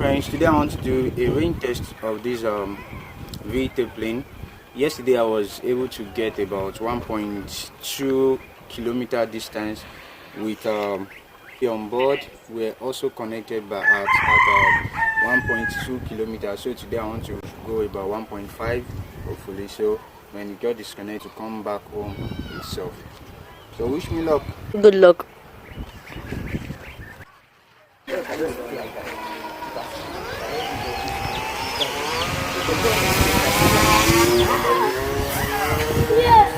Friends, today I want to do a rain test of this VT plane. Yesterday I was able to get about 1.2 kilometer distance with on board. We're also connected by at 1.2 kilometers. So today I want to go about 1.5 hopefully. So when you get disconnected to come back home itself. So wish me luck. Good luck. Yes.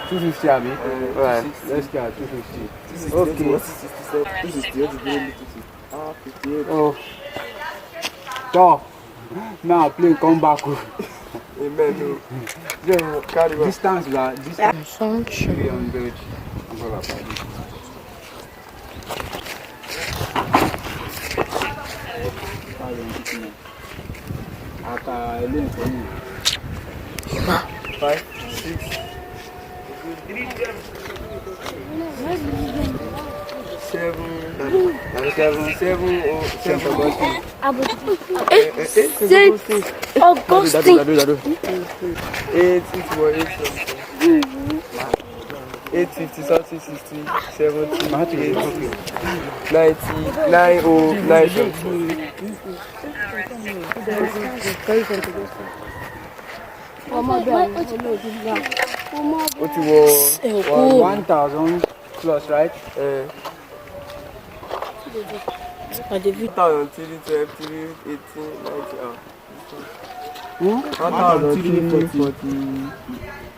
250 Abi. Alright, let's go at 250. Okay. 260. Oh. So now plane come back. Amen. Distance, distance 300. Five, 6, 7, Augustine. 850, 60, 70, 80, 90, 90, what you want? 1,000 plus, right? 1,000, 3, 12, 3, 18, 90, 1,340,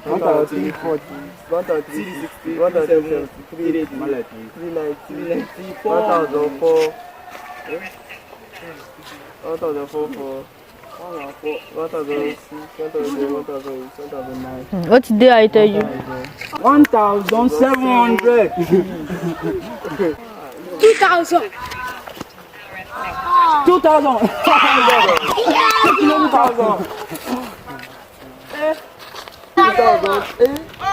1,340, 1,360, 1,370, 390, 1,004, 1,004, 1,006, 1,007, 1,008, 1,009. What did I tell you? 1,700. 2,000. 2,000.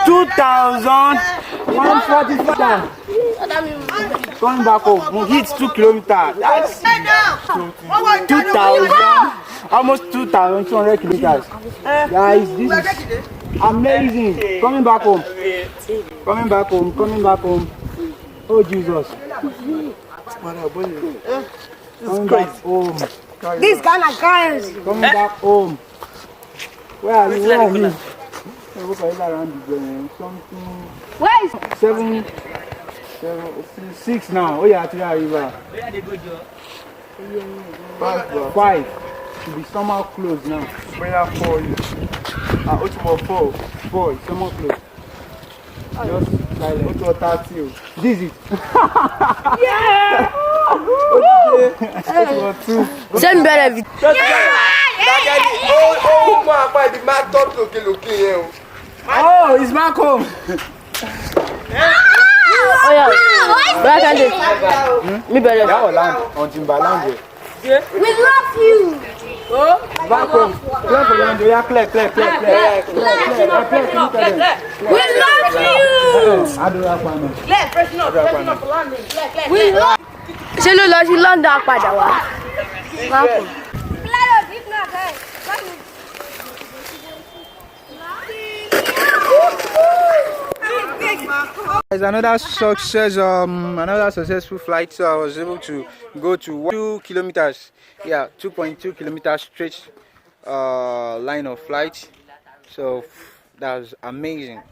2,145. Going back home. We hit 2 kilometers. That's 2,000. Almost 2,200 kilometers. Guys, this is amazing. Coming back home. Coming back home. Coming back home. Oh Jesus. Coming back home. This kind of guys. Coming back home. Where are you? Where are you? Something. Where is 7, 6 now. Oh yeah, to the river. 5. Should be somehow close now. Where 4? Four. 4. Somehow close. Just silent. 30. This is it. yeah. Send better. Oh, it's back home. Oh yeah. Where can they? Me better. That will land on Timberland. We love you. Back home. Clear for land. Yeah, clear. We love you. I do that one. We love Ṣé ló lọ sí London padà wá? Máàpù. It's another successful flight. So I was able to go to 2 kilometers. Yeah, 2.2 kilometers straight line of flight. So that was amazing.